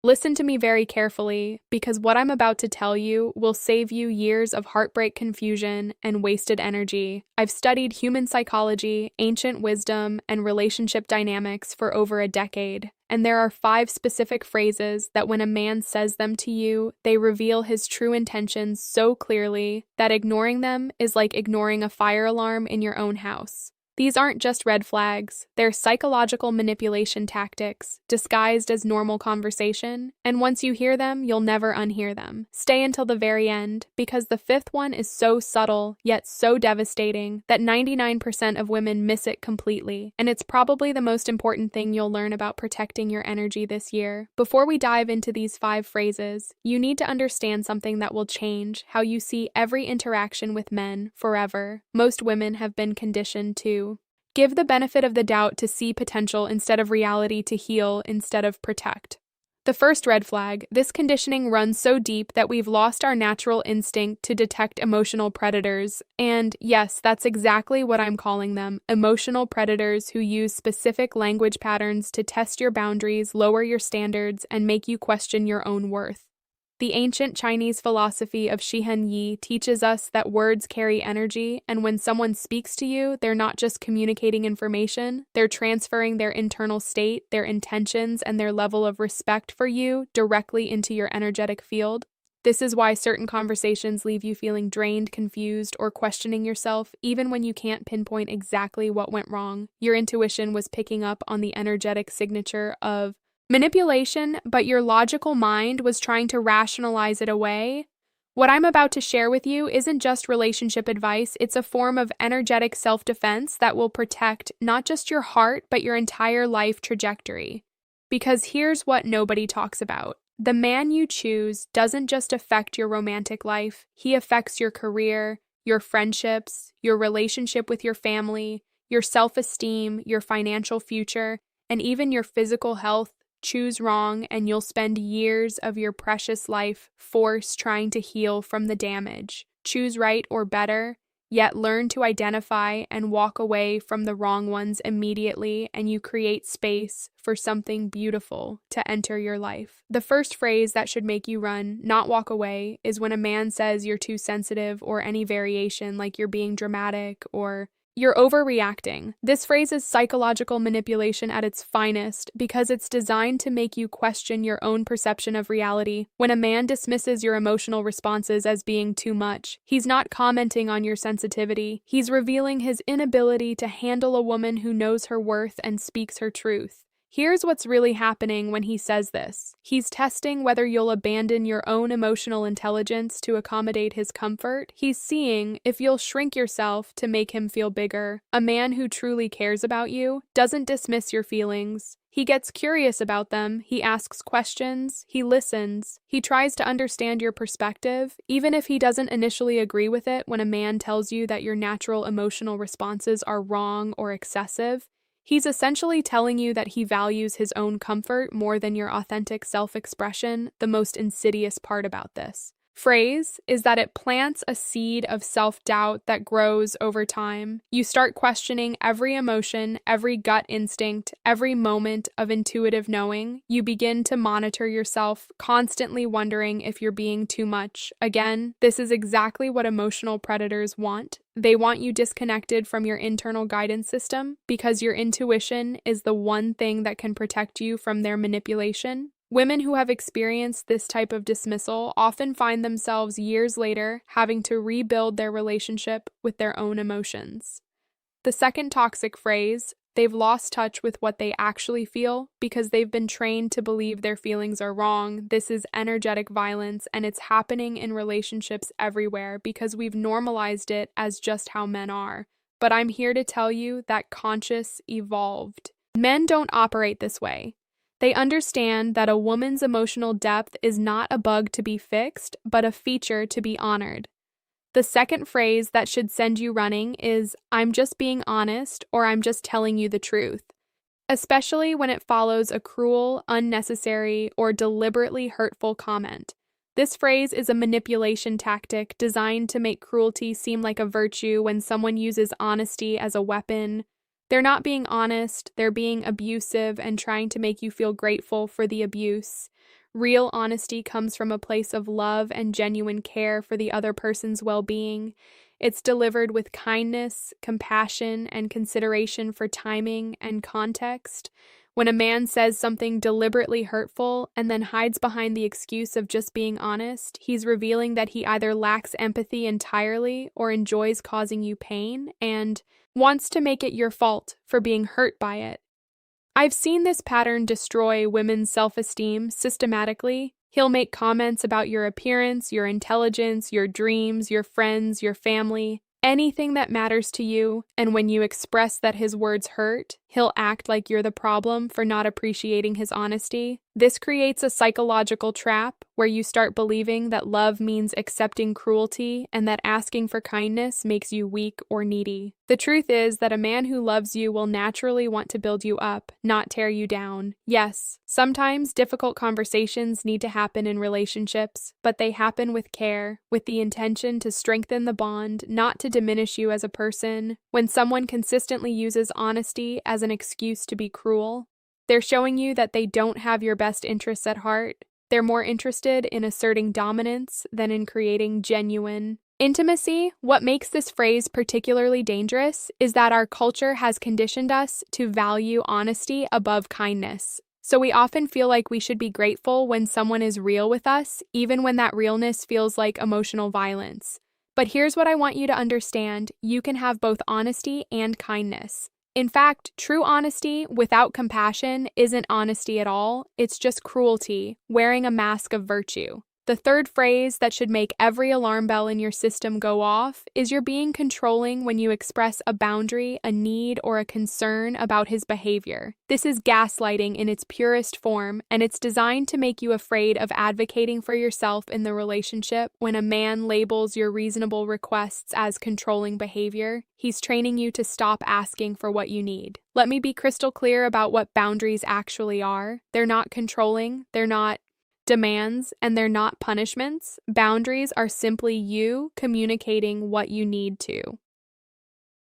Listen to me very carefully, because what I'm about to tell you will save you years of heartbreak confusion and wasted energy. I've studied human psychology, ancient wisdom, and relationship dynamics for over a decade, and there are 5 specific phrases that when a man says them to you, they reveal his true intentions so clearly that ignoring them is like ignoring a fire alarm in your own house. These aren't just red flags, they're psychological manipulation tactics, disguised as normal conversation, and once you hear them, you'll never unhear them. Stay until the very end, because the 5th one is so subtle, yet so devastating, that 99% of women miss it completely, and it's probably the most important thing you'll learn about protecting your energy this year. Before we dive into these 5 phrases, you need to understand something that will change how you see every interaction with men forever. Most women have been conditioned to give the benefit of the doubt to see potential instead of reality, to heal instead of protect. The first red flag: this conditioning runs so deep that we've lost our natural instinct to detect emotional predators. And yes, that's exactly what I'm calling them, emotional predators who use specific language patterns to test your boundaries, lower your standards, and make you question your own worth. The ancient Chinese philosophy of Shihen Yi teaches us that words carry energy, and when someone speaks to you, they're not just communicating information, they're transferring their internal state, their intentions, and their level of respect for you directly into your energetic field. This is why certain conversations leave you feeling drained, confused, or questioning yourself, even when you can't pinpoint exactly what went wrong. Your intuition was picking up on the energetic signature of manipulation, but your logical mind was trying to rationalize it away. What I'm about to share with you isn't just relationship advice, it's a form of energetic self-defense that will protect not just your heart, but your entire life trajectory. Because here's what nobody talks about. The man you choose doesn't just affect your romantic life, he affects your career, your friendships, your relationship with your family, your self-esteem, your financial future, and even your physical health. Choose wrong, and you'll spend years of your precious life forced trying to heal from the damage. Choose right or better, yet learn to identify and walk away from the wrong ones immediately, and you create space for something beautiful to enter your life. The first phrase that should make you run, not walk away, is when a man says you're too sensitive, or any variation like you're being dramatic or you're overreacting. This phrase is psychological manipulation at its finest because it's designed to make you question your own perception of reality. When a man dismisses your emotional responses as being too much, he's not commenting on your sensitivity. He's revealing his inability to handle a woman who knows her worth and speaks her truth. Here's what's really happening when he says this. He's testing whether you'll abandon your own emotional intelligence to accommodate his comfort. He's seeing if you'll shrink yourself to make him feel bigger. A man who truly cares about you doesn't dismiss your feelings. He gets curious about them, he asks questions, he listens, he tries to understand your perspective, even if he doesn't initially agree with it. When a man tells you that your natural emotional responses are wrong or excessive, he's essentially telling you that he values his own comfort more than your authentic self-expression. The most insidious part about this phrase is that it plants a seed of self-doubt that grows over time. You start questioning every emotion, every gut instinct, every moment of intuitive knowing. You begin to monitor yourself, constantly wondering if you're being too much. Again, this is exactly what emotional predators want. They want you disconnected from your internal guidance system because your intuition is the one thing that can protect you from their manipulation. Women who have experienced this type of dismissal often find themselves years later having to rebuild their relationship with their own emotions. The second toxic phrase: they've lost touch with what they actually feel because they've been trained to believe their feelings are wrong. This is energetic violence, and it's happening in relationships everywhere because we've normalized it as just how men are. But I'm here to tell you that conscious evolved. Men don't operate this way. They understand that a woman's emotional depth is not a bug to be fixed, but a feature to be honored. The second phrase that should send you running is, "I'm just being honest," or "I'm just telling you the truth," especially when it follows a cruel, unnecessary, or deliberately hurtful comment. This phrase is a manipulation tactic designed to make cruelty seem like a virtue. When someone uses honesty as a weapon, they're not being honest, they're being abusive and trying to make you feel grateful for the abuse. Real honesty comes from a place of love and genuine care for the other person's well-being. It's delivered with kindness, compassion, and consideration for timing and context. When a man says something deliberately hurtful and then hides behind the excuse of just being honest, he's revealing that he either lacks empathy entirely or enjoys causing you pain and wants to make it your fault for being hurt by it. I've seen this pattern destroy women's self-esteem systematically. He'll make comments about your appearance, your intelligence, your dreams, your friends, your family, anything that matters to you, and when you express that his words hurt, he'll act like you're the problem for not appreciating his honesty. This creates a psychological trap where you start believing that love means accepting cruelty and that asking for kindness makes you weak or needy. The truth is that a man who loves you will naturally want to build you up, not tear you down. Yes, sometimes difficult conversations need to happen in relationships, but they happen with care, with the intention to strengthen the bond, not to diminish you as a person. When someone consistently uses honesty as an excuse to be cruel, they're showing you that they don't have your best interests at heart. They're more interested in asserting dominance than in creating genuine intimacy. What makes this phrase particularly dangerous is that our culture has conditioned us to value honesty above kindness. So we often feel like we should be grateful when someone is real with us, even when that realness feels like emotional violence. But here's what I want you to understand: you can have both honesty and kindness. In fact, true honesty without compassion isn't honesty at all, it's just cruelty, wearing a mask of virtue. The third phrase that should make every alarm bell in your system go off is you're being controlling when you express a boundary, a need, or a concern about his behavior. This is gaslighting in its purest form, and it's designed to make you afraid of advocating for yourself in the relationship. When a man labels your reasonable requests as controlling behavior, he's training you to stop asking for what you need. Let me be crystal clear about what boundaries actually are. They're not controlling, they're not demands, and they're not punishments. Boundaries are simply you communicating what you need to.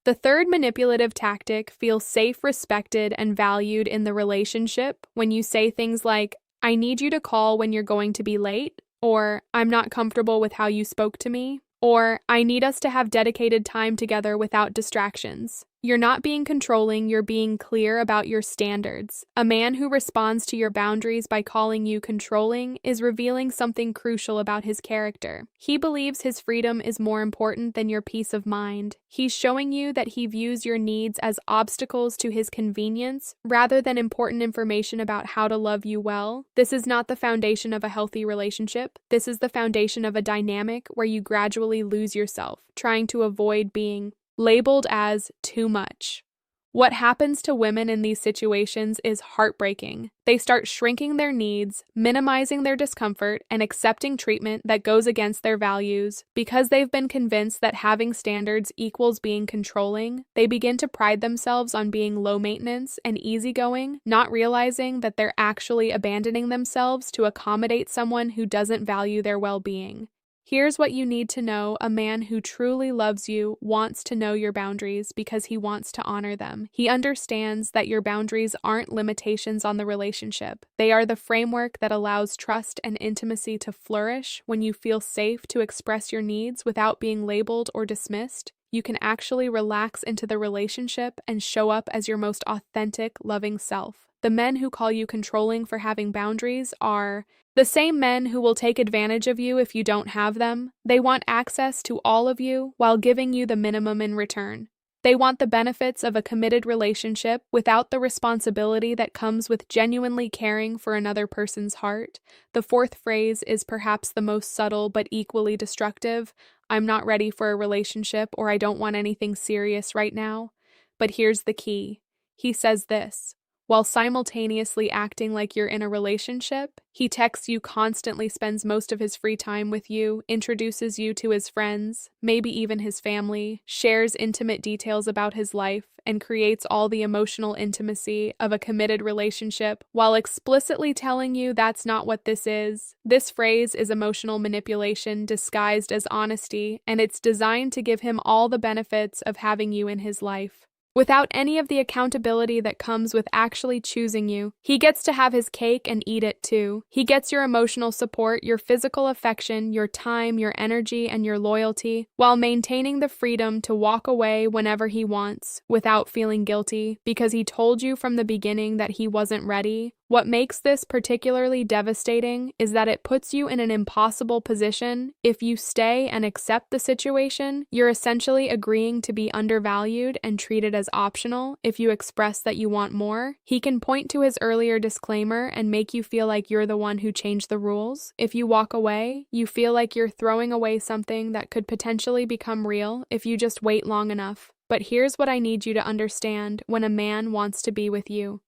The third manipulative tactic: feel safe, respected, and valued in the relationship when you say things like, "I need you to call when you're going to be late," or "I'm not comfortable with how you spoke to me," or "I need us to have dedicated time together without distractions." You're not being controlling, you're being clear about your standards. A man who responds to your boundaries by calling you controlling is revealing something crucial about his character. He believes his freedom is more important than your peace of mind. He's showing you that he views your needs as obstacles to his convenience rather than important information about how to love you well. This is not the foundation of a healthy relationship. This is the foundation of a dynamic where you gradually lose yourself, trying to avoid being labeled as too much. What happens to women in these situations is heartbreaking. They start shrinking their needs, minimizing their discomfort, and accepting treatment that goes against their values. Because they've been convinced that having standards equals being controlling, they begin to pride themselves on being low maintenance and easygoing, not realizing that they're actually abandoning themselves to accommodate someone who doesn't value their well-being. Here's what you need to know: a man who truly loves you wants to know your boundaries because he wants to honor them. He understands that your boundaries aren't limitations on the relationship. They are the framework that allows trust and intimacy to flourish. When you feel safe to express your needs without being labeled or dismissed, you can actually relax into the relationship and show up as your most authentic, loving self. The men who call you controlling for having boundaries are the same men who will take advantage of you if you don't have them. They want access to all of you while giving you the minimum in return. They want the benefits of a committed relationship without the responsibility that comes with genuinely caring for another person's heart. The fourth phrase is perhaps the most subtle but equally destructive: "I'm not ready for a relationship," or "I don't want anything serious right now." But here's the key. He says this while simultaneously acting like you're in a relationship. He texts you constantly, spends most of his free time with you, introduces you to his friends, maybe even his family, shares intimate details about his life, and creates all the emotional intimacy of a committed relationship while explicitly telling you that's not what this is. This phrase is emotional manipulation disguised as honesty, and it's designed to give him all the benefits of having you in his life. without any of the accountability that comes with actually choosing you. He gets to have his cake and eat it too. He gets your emotional support, your physical affection, your time, your energy, and your loyalty, while maintaining the freedom to walk away whenever he wants, without feeling guilty, because he told you from the beginning that he wasn't ready. What makes this particularly devastating is that it puts you in an impossible position. If you stay and accept the situation, you're essentially agreeing to be undervalued and treated as optional. If you express that you want more, he can point to his earlier disclaimer and make you feel like you're the one who changed the rules. If you walk away, you feel like you're throwing away something that could potentially become real if you just wait long enough. But here's what I need you to understand when a man wants to be with you.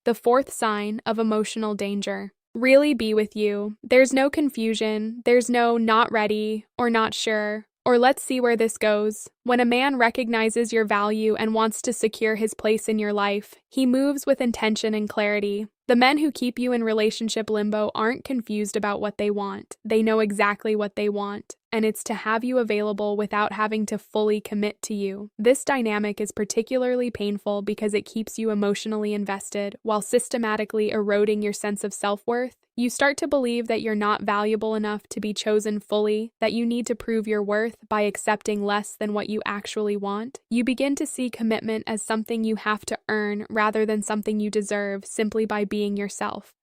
The fourth sign of emotional danger. Really be with you. There's no confusion. There's no not ready or not sure or let's see where this goes. When a man recognizes your value and wants to secure his place in your life, he moves with intention and clarity. The men who keep you in relationship limbo aren't confused about what they want. They know exactly what they want, and it's to have you available without having to fully commit to you. This dynamic is particularly painful because it keeps you emotionally invested while systematically eroding your sense of self-worth. You start to believe that you're not valuable enough to be chosen fully, that you need to prove your worth by accepting less than what you actually want. You begin to see commitment as something you have to earn rather than something you deserve simply by being yourself.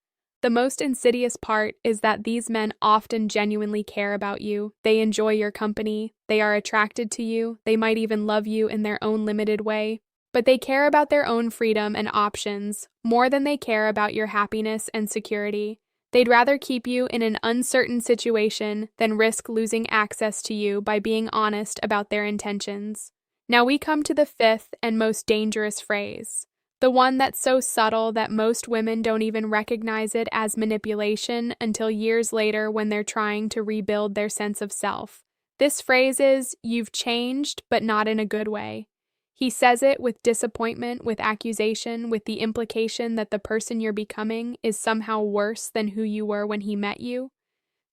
The most insidious part is that these men often genuinely care about you. They enjoy your company, they are attracted to you, they might even love you in their own limited way. But they care about their own freedom and options more than they care about your happiness and security. They'd rather keep you in an uncertain situation than risk losing access to you by being honest about their intentions. Now we come to the fifth and most dangerous phrase, the one that's so subtle that most women don't even recognize it as manipulation until years later when they're trying to rebuild their sense of self. This phrase is, "You've changed, but not in a good way." He says it with disappointment, with accusation, with the implication that the person you're becoming is somehow worse than who you were when he met you.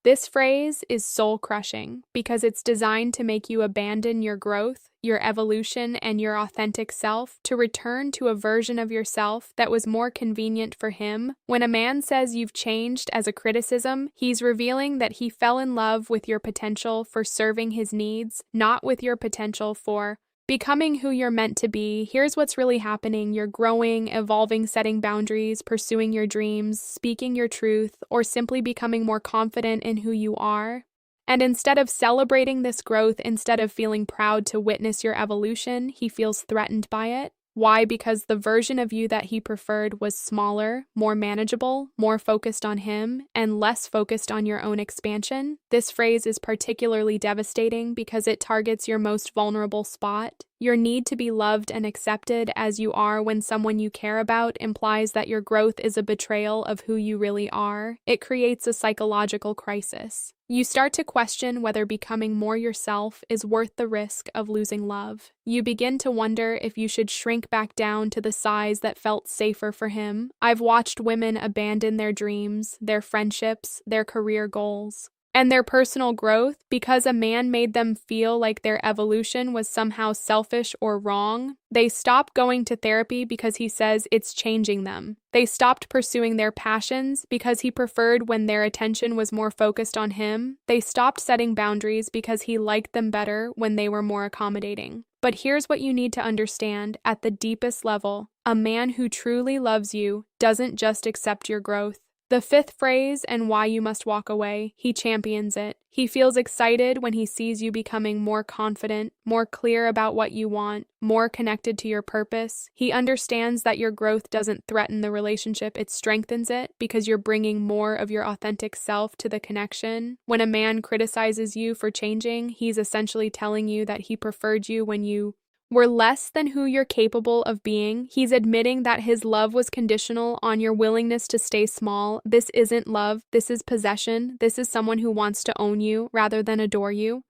This phrase is soul-crushing because it's designed to make you abandon your growth, your evolution, and your authentic self to return to a version of yourself that was more convenient for him. When a man says you've changed as a criticism, he's revealing that he fell in love with your potential for serving his needs, not with your potential for becoming who you're meant to be. Here's what's really happening. You're growing, evolving, setting boundaries, pursuing your dreams, speaking your truth, or simply becoming more confident in who you are. And instead of celebrating this growth, instead of feeling proud to witness your evolution, he feels threatened by it. Why? Because the version of you that he preferred was smaller, more manageable, more focused on him, and less focused on your own expansion. This phrase is particularly devastating because it targets your most vulnerable spot. Your need to be loved and accepted as you are when someone you care about implies that your growth is a betrayal of who you really are. It creates a psychological crisis. You start to question whether becoming more yourself is worth the risk of losing love. You begin to wonder if you should shrink back down to the size that felt safer for him. I've watched women abandon their dreams, their friendships, their career goals, and their personal growth because a man made them feel like their evolution was somehow selfish or wrong. They stopped going to therapy because he says it's changing them. They stopped pursuing their passions because he preferred when their attention was more focused on him. They stopped setting boundaries because he liked them better when they were more accommodating. But here's what you need to understand at the deepest level. A man who truly loves you doesn't just accept your growth. The fifth phrase and why you must walk away, he champions it. He feels excited when he sees you becoming more confident, more clear about what you want, more connected to your purpose. He understands that your growth doesn't threaten the relationship, it strengthens it because you're bringing more of your authentic self to the connection. When a man criticizes you for changing, he's essentially telling you that he preferred you when you were less than who you're capable of being. He's admitting that his love was conditional on your willingness to stay small. This isn't love, this is possession. This is someone who wants to own you rather than adore you.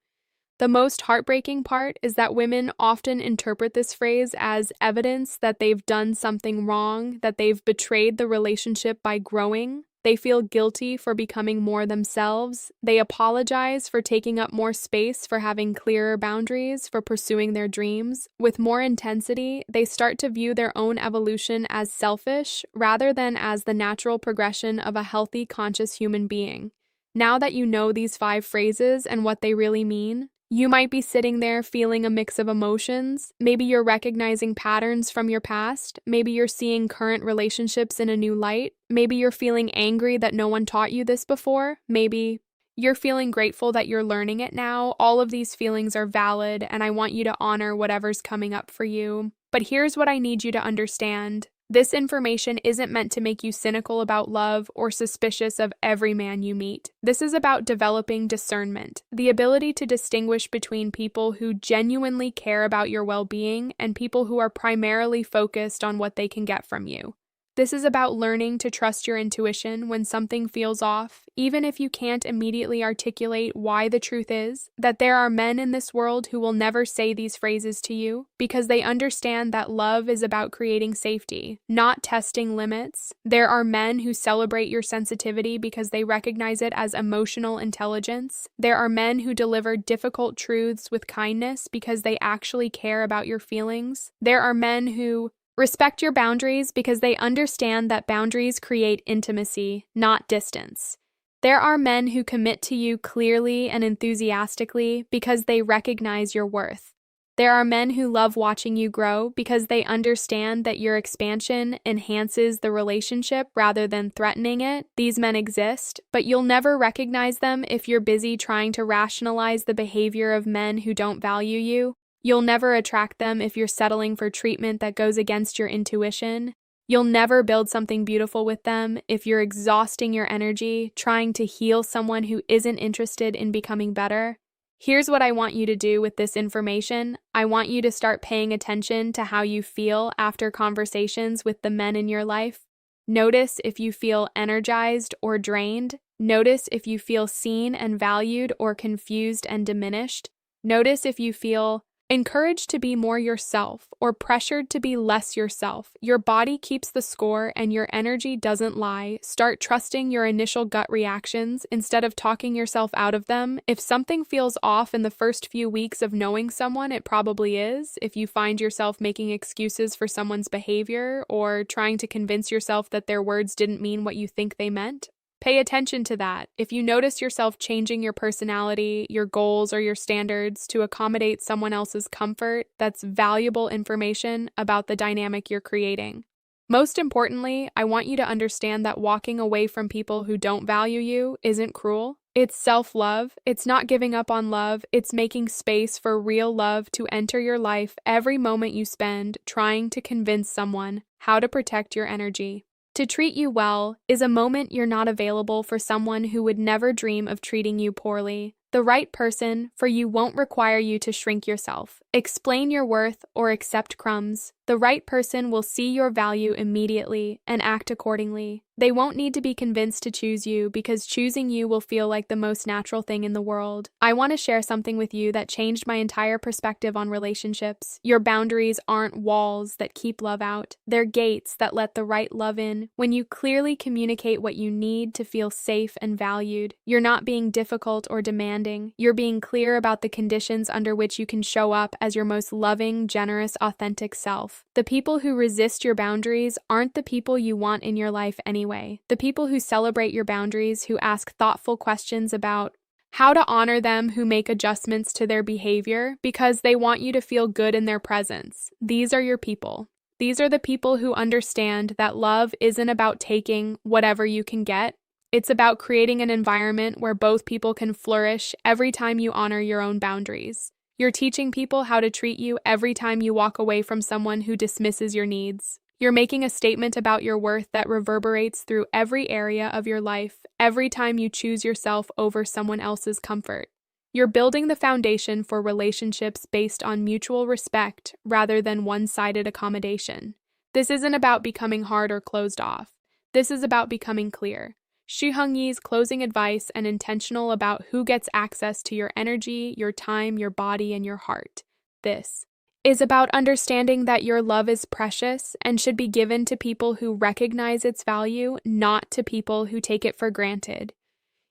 The most heartbreaking part is that women often interpret this phrase as evidence that they've done something wrong, that they've betrayed the relationship by growing. They feel guilty for becoming more themselves. They apologize for taking up more space, for having clearer boundaries, for pursuing their dreams. With more intensity, they start to view their own evolution as selfish rather than as the natural progression of a healthy, conscious human being. Now that you know these 5 phrases and what they really mean, you might be sitting there feeling a mix of emotions. Maybe you're recognizing patterns from your past. Maybe you're seeing current relationships in a new light. Maybe you're feeling angry that no one taught you this before. Maybe you're feeling grateful that you're learning it now. All of these feelings are valid, and I want you to honor whatever's coming up for you. But here's what I need you to understand. This information isn't meant to make you cynical about love or suspicious of every man you meet. This is about developing discernment, the ability to distinguish between people who genuinely care about your well-being and people who are primarily focused on what they can get from you. This is about learning to trust your intuition when something feels off, even if you can't immediately articulate why. The truth is that there are men in this world who will never say these phrases to you because they understand that love is about creating safety, not testing limits. There are men who celebrate your sensitivity because they recognize it as emotional intelligence. There are men who deliver difficult truths with kindness because they actually care about your feelings. There are men who respect your boundaries because they understand that boundaries create intimacy, not distance. There are men who commit to you clearly and enthusiastically because they recognize your worth. There are men who love watching you grow because they understand that your expansion enhances the relationship rather than threatening it. These men exist, but you'll never recognize them if you're busy trying to rationalize the behavior of men who don't value you. You'll never attract them if you're settling for treatment that goes against your intuition. You'll never build something beautiful with them if you're exhausting your energy trying to heal someone who isn't interested in becoming better. Here's what I want you to do with this information. I want you to start paying attention to how you feel after conversations with the men in your life. Notice if you feel energized or drained. Notice if you feel seen and valued or confused and diminished. Notice if you feel encouraged to be more yourself or pressured to be less yourself. Your body keeps the score and your energy doesn't lie. Start trusting your initial gut reactions instead of talking yourself out of them. If something feels off in the first few weeks of knowing someone, it probably is. If you find yourself making excuses for someone's behavior or trying to convince yourself that their words didn't mean what you think they meant, pay attention to that. If you notice yourself changing your personality, your goals, or your standards to accommodate someone else's comfort, that's valuable information about the dynamic you're creating. Most importantly, I want you to understand that walking away from people who don't value you isn't cruel. It's self-love. It's not giving up on love. It's making space for real love to enter your life every moment you spend trying to convince someone how to protect your energy. To treat you well is a moment you're not available for someone who would never dream of treating you poorly. The right person for you won't require you to shrink yourself, explain your worth, or accept crumbs. The right person will see your value immediately and act accordingly. They won't need to be convinced to choose you because choosing you will feel like the most natural thing in the world. I want to share something with you that changed my entire perspective on relationships. Your boundaries aren't walls that keep love out. They're gates that let the right love in. When you clearly communicate what you need to feel safe and valued, you're not being difficult or demanding. You're being clear about the conditions under which you can show up as your most loving, generous, authentic self. The people who resist your boundaries aren't the people you want in your life anyway. The people who celebrate your boundaries, who ask thoughtful questions about how to honor them, who make adjustments to their behavior because they want you to feel good in their presence. These are your people. These are the people who understand that love isn't about taking whatever you can get. It's about creating an environment where both people can flourish every time you honor your own boundaries. You're teaching people how to treat you every time you walk away from someone who dismisses your needs. You're making a statement about your worth that reverberates through every area of your life every time you choose yourself over someone else's comfort. You're building the foundation for relationships based on mutual respect rather than one-sided accommodation. This isn't about becoming hard or closed off. This is about becoming clear. Shi Hongyi's closing advice and intentional about who gets access to your energy, your time, your body, and your heart. This is about understanding that your love is precious and should be given to people who recognize its value, not to people who take it for granted.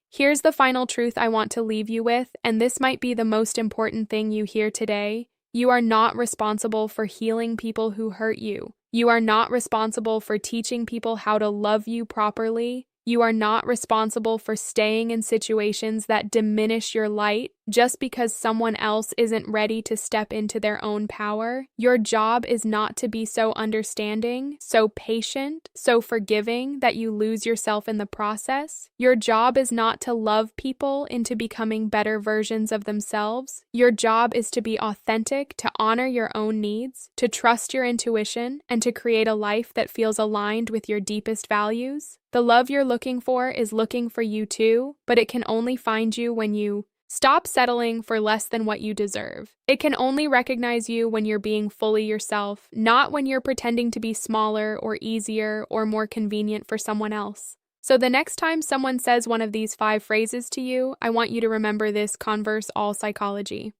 Here's the final truth I want to leave you with, and this might be the most important thing you hear today. You are not responsible for healing people who hurt you. You are not responsible for teaching people how to love you properly. You are not responsible for staying in situations that diminish your light just because someone else isn't ready to step into their own power. Your job is not to be so understanding, so patient, so forgiving that you lose yourself in the process. Your job is not to love people into becoming better versions of themselves. Your job is to be authentic, to honor your own needs, to trust your intuition, and to create a life that feels aligned with your deepest values. The love you're looking for is looking for you too, but it can only find you when you stop settling for less than what you deserve. It can only recognize you when you're being fully yourself, not when you're pretending to be smaller or easier or more convenient for someone else. So the next time someone says one of these 5 phrases to you, I want you to remember this: converse all psychology.